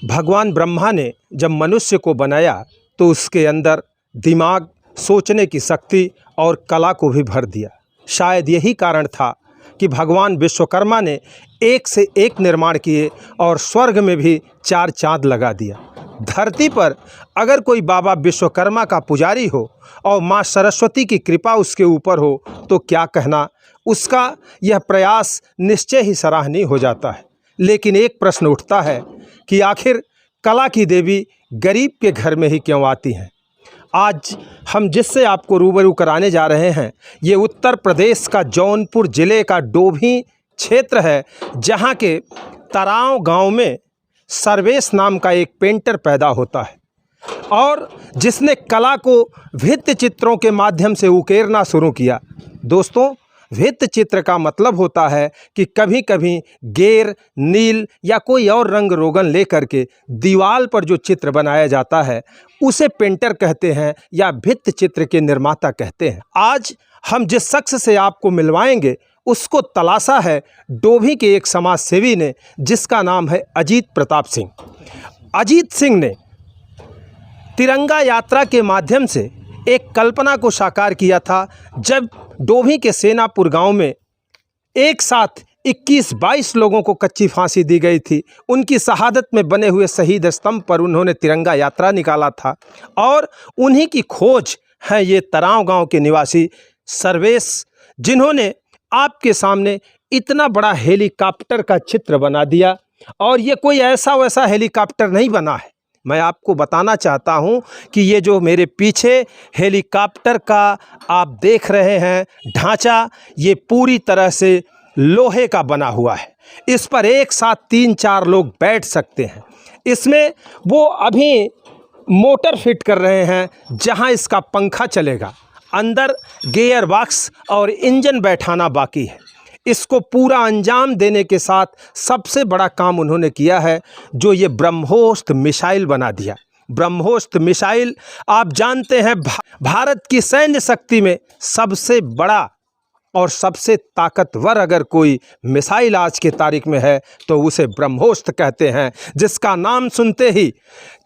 भगवान ब्रह्मा ने जब मनुष्य को बनाया तो उसके अंदर दिमाग, सोचने की शक्ति और कला को भी भर दिया। शायद यही कारण था कि भगवान विश्वकर्मा ने एक से एक निर्माण किए और स्वर्ग में भी 4 चांद लगा दिया। धरती पर अगर कोई बाबा विश्वकर्मा का पुजारी हो और माँ सरस्वती की कृपा उसके ऊपर हो तो क्या कहना, उसका यह प्रयास निश्चय ही सराहनीय हो जाता है। लेकिन एक प्रश्न उठता है कि आखिर कला की देवी गरीब के घर में ही क्यों आती हैं। आज हम जिससे आपको रूबरू कराने जा रहे हैं ये उत्तर प्रदेश का जौनपुर ज़िले का डोभी क्षेत्र है, जहाँ के तराव गांव में सर्वेश नाम का एक पेंटर पैदा होता है और जिसने कला को भित्ति चित्रों के माध्यम से उकेरना शुरू किया। दोस्तों, भित्ति चित्र का मतलब होता है कि कभी कभी गेर, नील या कोई और रंग रोगन लेकर के दीवार पर जो चित्र बनाया जाता है उसे पेंटर कहते हैं या भित्ति चित्र के निर्माता कहते हैं। आज हम जिस शख्स से आपको मिलवाएंगे उसको तलाशा है डोभी के एक समाज सेवी ने, जिसका नाम है अजीत प्रताप सिंह। अजीत सिंह ने तिरंगा यात्रा के माध्यम से एक कल्पना को साकार किया था। जब डोभी के सेनापुर गांव में एक साथ 21-22 लोगों को कच्ची फांसी दी गई थी, उनकी शहादत में बने हुए शहीद स्तंभ पर उन्होंने तिरंगा यात्रा निकाला था और उन्हीं की खोज है ये तराव गांव के निवासी सर्वेश, जिन्होंने आपके सामने इतना बड़ा हेलीकॉप्टर का चित्र बना दिया। और ये कोई ऐसा वैसा हेलीकॉप्टर नहीं बना है। मैं आपको बताना चाहता हूं कि ये जो मेरे पीछे हेलीकॉप्टर का आप देख रहे हैं ढांचा, ये पूरी तरह से लोहे का बना हुआ है। इस पर एक साथ 3-4 लोग बैठ सकते हैं। इसमें वो अभी मोटर फिट कर रहे हैं जहां इसका पंखा चलेगा। अंदर गियर बॉक्स और इंजन बैठाना बाकी है। इसको पूरा अंजाम देने के साथ सबसे बड़ा काम उन्होंने किया है जो ये ब्रह्मोस्त्र मिसाइल बना दिया। ब्रह्मोस्त्र मिसाइल आप जानते हैं भारत की सैन्य शक्ति में सबसे बड़ा और सबसे ताकतवर अगर कोई मिसाइल आज के तारीख में है तो उसे ब्रह्मोस्त्र कहते हैं, जिसका नाम सुनते ही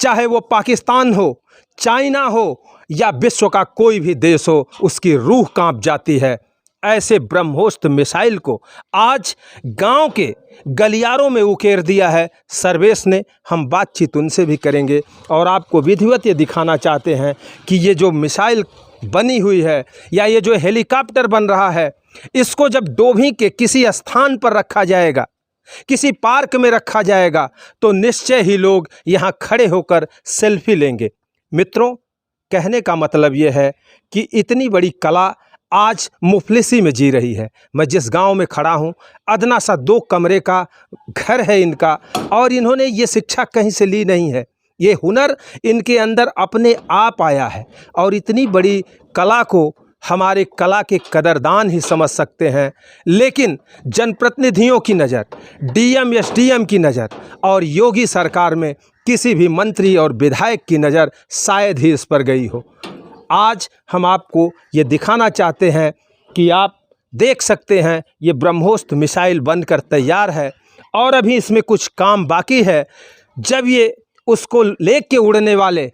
चाहे वो पाकिस्तान हो, चाइना हो या विश्व का कोई भी देश हो, उसकी रूह कांप जाती है। ऐसे ब्रह्मोस्त्र मिसाइल को आज गांव के गलियारों में उकेर दिया है सर्वेश ने। हम बातचीत उनसे भी करेंगे और आपको विधिवत ये दिखाना चाहते हैं कि ये जो मिसाइल बनी हुई है या ये जो हेलीकॉप्टर बन रहा है, इसको जब डोभी के किसी स्थान पर रखा जाएगा, किसी पार्क में रखा जाएगा, तो निश्चय ही लोग यहाँ खड़े होकर सेल्फी लेंगे। मित्रों, कहने का मतलब ये है कि इतनी बड़ी कला आज मुफलिसी में जी रही है। मैं जिस गांव में खड़ा हूं, अदना सा 2 कमरे का घर है इनका और इन्होंने ये शिक्षा कहीं से ली नहीं है। ये हुनर इनके अंदर अपने आप आया है और इतनी बड़ी कला को हमारे कला के कदरदान ही समझ सकते हैं। लेकिन जनप्रतिनिधियों की नज़र, डीएम एसडीएम की नज़र और योगी सरकार में किसी भी मंत्री और विधायक की नज़र शायद ही इस पर गई हो। आज हम आपको ये दिखाना चाहते हैं कि आप देख सकते हैं ये ब्रह्मोस्त्र मिसाइल बनकर तैयार है और अभी इसमें कुछ काम बाकी है। जब ये उसको लेके उड़ने वाले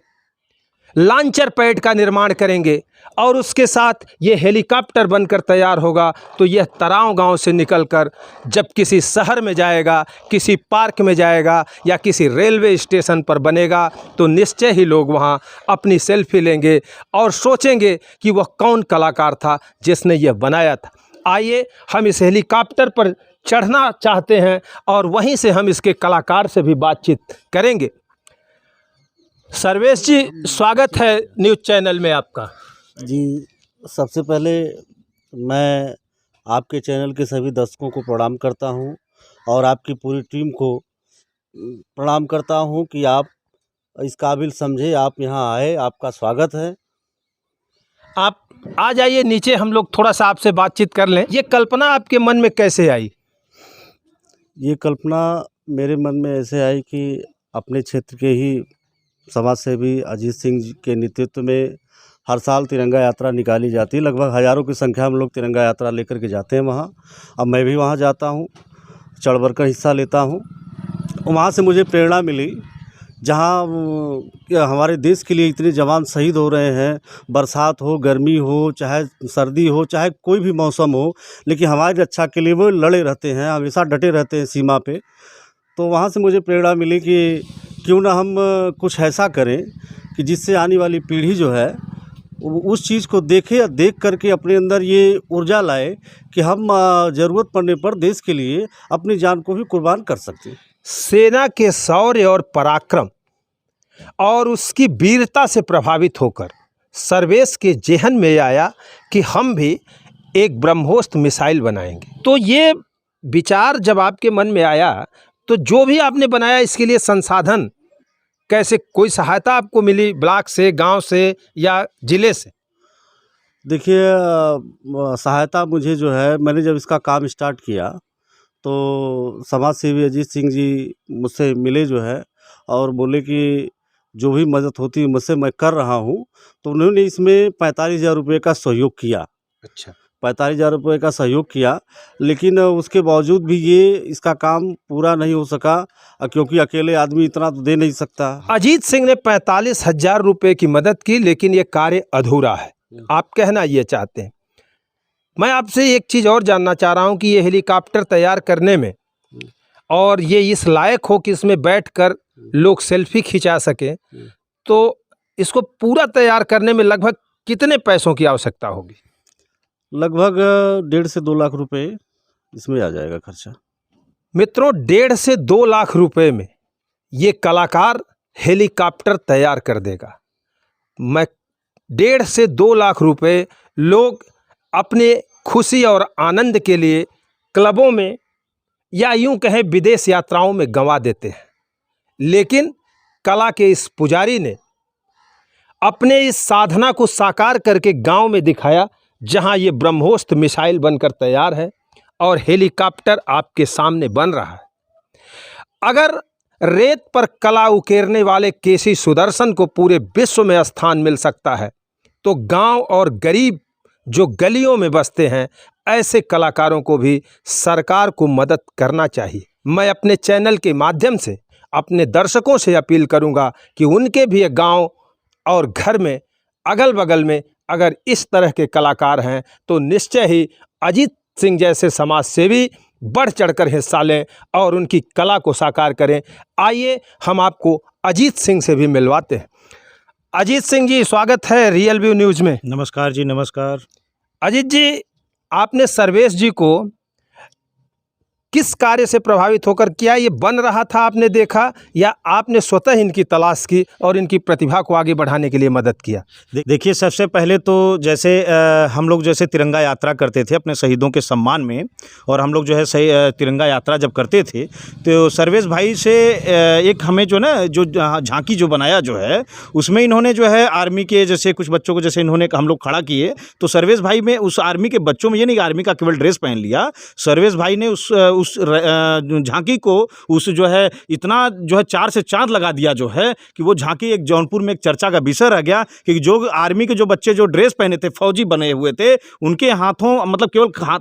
लॉन्चर पैड का निर्माण करेंगे और उसके साथ ये हेलीकॉप्टर बनकर तैयार होगा तो यह तराव गांव से निकलकर जब किसी शहर में जाएगा, किसी पार्क में जाएगा या किसी रेलवे स्टेशन पर बनेगा तो निश्चय ही लोग वहां अपनी सेल्फी लेंगे और सोचेंगे कि वह कौन कलाकार था जिसने यह बनाया था। आइए हम इस हेलीकॉप्टर पर चढ़ना चाहते हैं और वहीं से हम इसके कलाकार से भी बातचीत करेंगे। सर्वेश जी, स्वागत है न्यूज़ चैनल में आपका। जी, सबसे पहले मैं आपके चैनल के सभी दर्शकों को प्रणाम करता हूं और आपकी पूरी टीम को प्रणाम करता हूं कि आप इस काबिल समझे, आप यहां आए, आपका स्वागत है। आप आ जाइए नीचे, हम लोग थोड़ा सा आपसे बातचीत कर लें। ये कल्पना आपके मन में कैसे आई? ये कल्पना मेरे मन में ऐसे आई कि अपने क्षेत्र के ही समाज सेवी अजीत सिंह जी के नेतृत्व में हर साल तिरंगा यात्रा निकाली जाती है। लगभग हज़ारों की संख्या में लोग तिरंगा यात्रा लेकर के जाते हैं वहाँ। अब मैं भी वहाँ जाता हूँ, चढ़ बढ़ कर हिस्सा लेता हूँ वहाँ से मुझे प्रेरणा मिली, जहाँ हमारे देश के लिए इतने जवान शहीद हो रहे हैं, बरसात हो, गर्मी हो, चाहे सर्दी हो, चाहे कोई भी मौसम हो, लेकिन हमारी रक्षा के लिए वो लड़े रहते हैं, हमेशा डटे रहते हैं सीमा पे। तो वहाँ से मुझे प्रेरणा मिली कि क्यों ना हम कुछ ऐसा करें कि जिससे आने वाली पीढ़ी जो है उस चीज़ को देखे या देख करके अपने अंदर ये ऊर्जा लाए कि हम ज़रूरत पड़ने पर देश के लिए अपनी जान को भी कुर्बान कर सकते हैं। सेना के शौर्य और पराक्रम और उसकी वीरता से प्रभावित होकर सर्वेश के जेहन में आया कि हम भी एक ब्रह्मोस्त्र मिसाइल बनाएंगे। तो ये विचार जब आपके मन में आया तो जो भी आपने बनाया इसके लिए संसाधन कैसे, कोई सहायता आपको मिली ब्लॉक से, गांव से या जिले से? देखिए सहायता मुझे जो है, मैंने जब इसका काम स्टार्ट किया तो समाज सेवी अजीत सिंह जी मुझसे मिले जो है, और बोले कि जो भी मदद होती है मुझसे मैं कर रहा हूँ। तो उन्होंने इसमें 45,000 रुपये का सहयोग किया। अच्छा। 45,000 रुपये का सहयोग किया, लेकिन उसके बावजूद भी ये इसका काम पूरा नहीं हो सका, क्योंकि अकेले आदमी इतना तो दे नहीं सकता। अजीत सिंह ने 45,000 रुपये की मदद की, लेकिन ये कार्य अधूरा है, आप कहना ये चाहते हैं। मैं आपसे एक चीज़ और जानना चाह रहा हूँ कि ये हेलीकॉप्टर तैयार करने में और ये इस लायक हो कि इसमें बैठकर लोग सेल्फी खिंचा सकें, तो इसको पूरा तैयार करने में लगभग कितने पैसों की आवश्यकता होगी? लगभग 1.5 से 2 लाख रुपए इसमें आ जाएगा खर्चा। मित्रों, 1.5 से 2 लाख रुपए में ये कलाकार हेलीकॉप्टर तैयार कर देगा। मैं 1.5 से 2 लाख रुपए लोग अपने खुशी और आनंद के लिए क्लबों में या यूं कहें विदेश यात्राओं में गंवा देते हैं, लेकिन कला के इस पुजारी ने अपने इस साधना को साकार करके गांव में दिखाया, जहां ये ब्रह्मोस्त्र मिसाइल बनकर तैयार है और हेलीकॉप्टर आपके सामने बन रहा है। अगर रेत पर कला उकेरने वाले केसी सुदर्शन को पूरे विश्व में स्थान मिल सकता है, तो गांव और गरीब जो गलियों में बसते हैं, ऐसे कलाकारों को भी सरकार को मदद करना चाहिए। मैं अपने चैनल के माध्यम से अपने दर्शकों से अपील करूंगा कि उनके भी गांव और घर में, अगल बगल में अगर इस तरह के कलाकार हैं तो निश्चय ही अजीत सिंह जैसे समाज सेवी बढ़ चढ़कर हिस्सा लें और उनकी कला को साकार करें। आइए हम आपको अजीत सिंह से भी मिलवाते हैं। अजीत सिंह जी, स्वागत है रियल व्यू न्यूज़ में। नमस्कार जी, नमस्कार। अजीत जी, आपने सर्वेश जी को किस कार्य से प्रभावित होकर, क्या ये बन रहा था आपने देखा, या आपने स्वतः इनकी तलाश की और इनकी प्रतिभा को आगे बढ़ाने के लिए मदद किया? देखिए, सबसे पहले तो जैसे हम लोग जैसे तिरंगा यात्रा करते थे अपने शहीदों के सम्मान में, और हम लोग जो है तिरंगा यात्रा जब करते थे तो सर्वेश भाई से एक हमें जो ना जो झांकी जो बनाया जो है, उसमें इन्होंने जो है आर्मी के जैसे कुछ बच्चों को जैसे इन्होंने हम लोग खड़ा किए, तो सर्वेश भाई में उस आर्मी के बच्चों में, ये नहीं आर्मी का केवल ड्रेस पहन लिया, सर्वेश भाई ने उस झांकी को उस जो है इतना जो है 4 से चांद लगा दिया जो है कि वो झांकी एक जौनपुर में एक चर्चा का विषय रह गया कि जो आर्मी के जो बच्चे जो ड्रेस पहने थे, फौजी बने हुए थे, उनके हाथों मतलब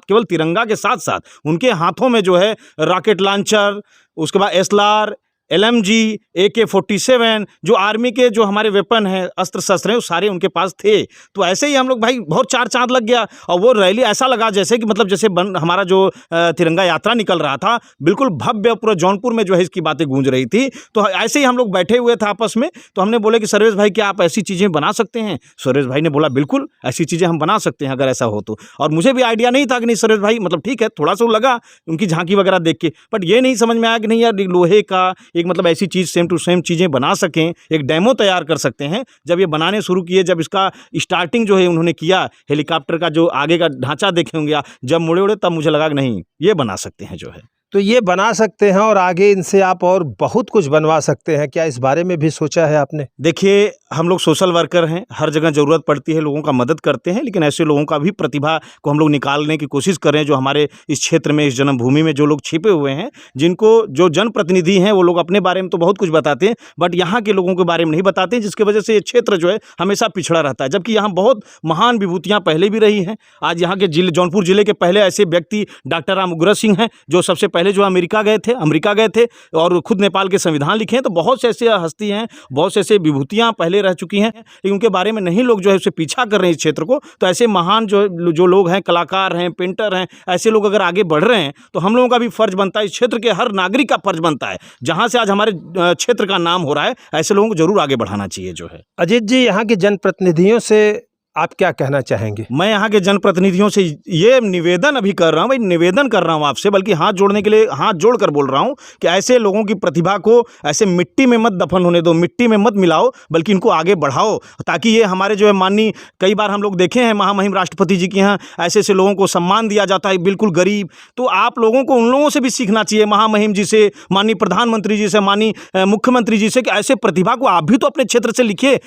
केवल तिरंगा के साथ साथ उनके हाथों में जो है रॉकेट लॉन्चर, उसके बाद एसएलआर, LMG, AK-47 जो आर्मी के जो हमारे वेपन हैं, अस्त्र शस्त्र हैं, वो सारे उनके पास थे। तो ऐसे ही हम लोग भाई बहुत 4 चांद लग गया, और वो रैली ऐसा लगा जैसे कि मतलब जैसे हमारा जो तिरंगा यात्रा निकल रहा था, बिल्कुल भव्य, पूरा जौनपुर में जो है इसकी बातें गूंज रही थी। तो ऐसे ही हम लोग बैठे हुए थे आपस में, तो हमने बोले कि सर्वेश भाई क्या आप ऐसी चीज़ें बना सकते हैं? सर्वेश भाई ने बोला बिल्कुल ऐसी चीज़ें हम बना सकते हैं अगर ऐसा हो तो। और मुझे भी आइडिया नहीं था कि नहीं सर्वेश भाई मतलब ठीक है, थोड़ा सा लगा उनकी झांकी वगैरह देख के, बट ये नहीं समझ में आया कि नहीं यार लोहे का एक मतलब ऐसी चीज़ सेम टू सेम चीज़ें बना सकें, एक डेमो तैयार कर सकते हैं। जब ये बनाने शुरू किए, जब इसका स्टार्टिंग जो है उन्होंने किया, हेलीकॉप्टर का जो आगे का ढांचा देखे होंगे जब मुड़े उड़े, तब मुझे लगा कि नहीं ये बना सकते हैं जो है। तो ये बना सकते हैं और आगे इनसे आप और बहुत कुछ बनवा सकते हैं, क्या इस बारे में भी सोचा है आपने? देखिए, हम लोग सोशल वर्कर हैं, हर जगह ज़रूरत पड़ती है, लोगों का मदद करते हैं, लेकिन ऐसे लोगों का भी प्रतिभा को हम लोग निकालने की कोशिश करें जो हमारे इस क्षेत्र में, इस जन्मभूमि में जो लोग छिपे हुए हैं, जिनको जो जनप्रतिनिधि हैं वो लोग अपने बारे में तो बहुत कुछ बताते हैं, बट यहाँ के लोगों के बारे में नहीं बताते हैं, जिसकी वजह से ये क्षेत्र जो है हमेशा पिछड़ा रहता है। जबकि यहाँ बहुत महान विभूतियाँ पहले भी रही हैं। आज यहाँ के जौनपुर जिले के पहले ऐसे व्यक्ति डॉक्टर राम उग्र सिंह हैं, जो सबसे पहले जो अमेरिका गए थे और खुद नेपाल के संविधान लिखे हैं। तो बहुत से ऐसे हस्ती हैं, बहुत से ऐसे विभूतियाँ पहले रह चुकी हैं, लेकिन उनके बारे में नहीं लोग जो है उसे पीछा कर रहे हैं इस क्षेत्र को। तो ऐसे महान जो लोग हैं, कलाकार हैं, पेंटर हैं, ऐसे लोग अगर आगे बढ़ रहे हैं तो हम लोगों का भी फर्ज बनता है, इस क्षेत्र के हर नागरिक का फर्ज बनता है, जहाँ से आज हमारे क्षेत्र का नाम हो रहा है, ऐसे लोगों को जरूर आगे बढ़ाना चाहिए जो है। अजीत जी, यहाँ के जनप्रतिनिधियों से आप क्या कहना चाहेंगे? मैं यहाँ के जनप्रतिनिधियों से ये निवेदन अभी कर रहा हूँ, भाई निवेदन कर रहा हूँ आपसे, बल्कि हाथ जोड़ने के लिए हाथ जोड़कर बोल रहा हूँ कि ऐसे लोगों की प्रतिभा को ऐसे मिट्टी में मत दफन होने दो, मिट्टी में मत मिलाओ, बल्कि इनको आगे बढ़ाओ, ताकि ये हमारे जो है माननीय, कई बार हम लोग देखे हैं महामहिम राष्ट्रपति जी के यहाँ ऐसे ऐसे लोगों को सम्मान दिया जाता है, बिल्कुल गरीब। तो आप लोगों को उन लोगों से भी सीखना चाहिए, महामहिम जी से, माननीय प्रधानमंत्री जी से, माननीय मुख्यमंत्री जी से, कि ऐसे प्रतिभा को आप भी तो अपने क्षेत्र से लिखिए,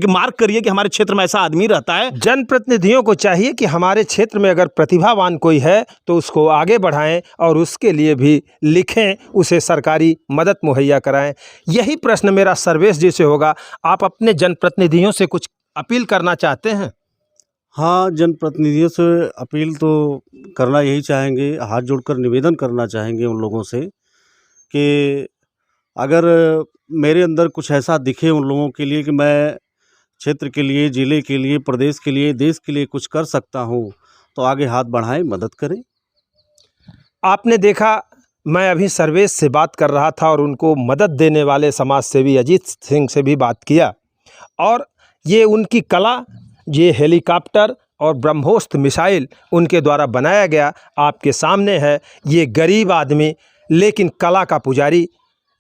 मार्क करिए कि हमारे क्षेत्र में ऐसा आदमी रहता है। जनप्रतिनिधियों को चाहिए कि हमारे क्षेत्र में अगर प्रतिभावान कोई है तो उसको आगे बढ़ाएं और उसके लिए भी लिखें, उसे सरकारी मदद मुहैया कराएं। यही प्रश्न मेरा सर्वेश जी से होगा। आप अपने जनप्रतिनिधियों से कुछ अपील करना चाहते हैं? हाँ, जनप्रतिनिधियों से अपील तो करना यही चाहेंगे, हाथ जोड़कर निवेदन करना चाहेंगे उन लोगों से कि अगर मेरे अंदर कुछ ऐसा दिखे उन लोगों के लिए कि मैं क्षेत्र के लिए, ज़िले के लिए, प्रदेश के लिए, देश के लिए कुछ कर सकता हूँ, तो आगे हाथ बढ़ाएं, मदद करें। आपने देखा, मैं अभी सर्वेश से बात कर रहा था और उनको मदद देने वाले समाज सेवी अजीत सिंह से भी बात किया, और ये उनकी कला, ये हेलीकॉप्टर और ब्रह्मोस्त्र मिसाइल उनके द्वारा बनाया गया आपके सामने है। ये गरीब आदमी लेकिन कला का पुजारी,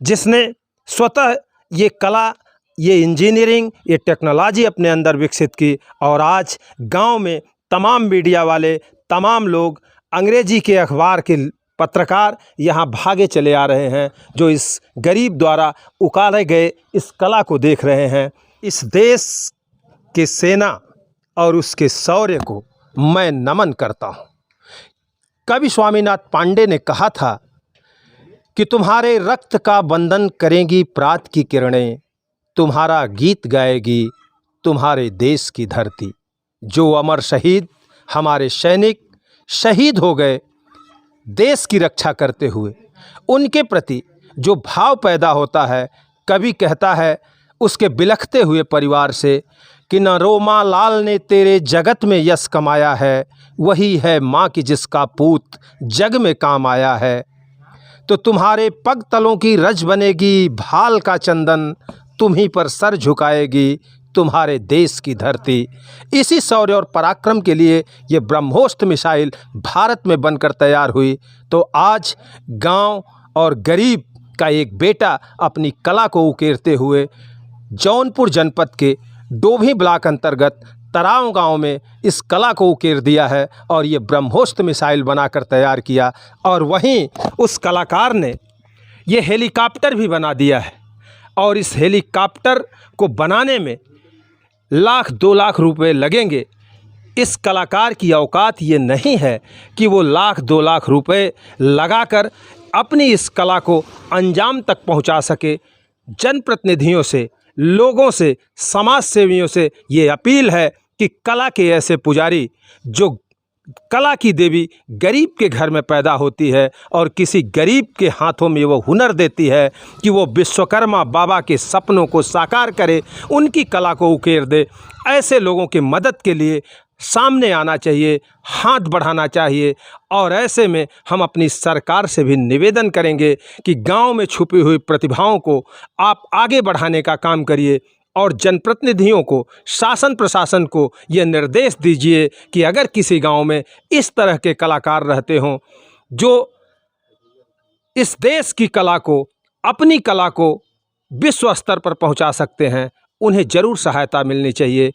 जिसने स्वतः ये कला, ये इंजीनियरिंग, ये टेक्नोलॉजी अपने अंदर विकसित की, और आज गांव में तमाम मीडिया वाले, तमाम लोग, अंग्रेजी के अखबार के पत्रकार यहाँ भागे चले आ रहे हैं, जो इस गरीब द्वारा उकारे गए इस कला को देख रहे हैं। इस देश के सेना और उसके शौर्य को मैं नमन करता हूँ। कवि स्वामीनाथ पांडे ने कहा था कि तुम्हारे रक्त का बंधन करेंगी प्रात की किरणें, तुम्हारा गीत गाएगी तुम्हारे देश की धरती। जो अमर शहीद हमारे सैनिक शहीद हो गए देश की रक्षा करते हुए, उनके प्रति जो भाव पैदा होता है, कवि कहता है उसके बिलखते हुए परिवार से कि न रोमा लाल ने तेरे जगत में यश कमाया है, वही है माँ की जिसका पूत जग में काम आया है। तो तुम्हारे पग तलों की रज बनेगी भाल का चंदन, तुम्हीं पर सर झुकाएगी तुम्हारे देश की धरती। इसी शौर्य और पराक्रम के लिए ये ब्रह्मोस्त्र मिसाइल भारत में बनकर तैयार हुई। तो आज गांव और गरीब का एक बेटा अपनी कला को उकेरते हुए जौनपुर जनपद के डोभी ब्लॉक अंतर्गत तराव गांव में इस कला को उकेर दिया है और ये ब्रह्मोस्त्र मिसाइल बनाकर तैयार किया। और वहीं उस कलाकार ने ये हेलीकॉप्टर भी बना दिया है, और इस हेलीकॉप्टर को बनाने में 1-2 लाख रुपए लगेंगे। इस कलाकार की औकात ये नहीं है कि वो 1-2 लाख रुपए लगाकर अपनी इस कला को अंजाम तक पहुंचा सके। जनप्रतिनिधियों से, लोगों से, समाज सेवियों से ये अपील है कि कला के ऐसे पुजारी, जो कला की देवी गरीब के घर में पैदा होती है और किसी गरीब के हाथों में वो हुनर देती है कि वो विश्वकर्मा बाबा के सपनों को साकार करे, उनकी कला को उकेर दे, ऐसे लोगों की मदद के लिए सामने आना चाहिए, हाथ बढ़ाना चाहिए। और ऐसे में हम अपनी सरकार से भी निवेदन करेंगे कि गांव में छुपी हुई प्रतिभाओं को आप आगे बढ़ाने का काम करिए, और जनप्रतिनिधियों को, शासन प्रशासन को ये निर्देश दीजिए कि अगर किसी गांव में इस तरह के कलाकार रहते हों जो इस देश की कला को, अपनी कला को विश्व स्तर पर पहुंचा सकते हैं, उन्हें ज़रूर सहायता मिलनी चाहिए।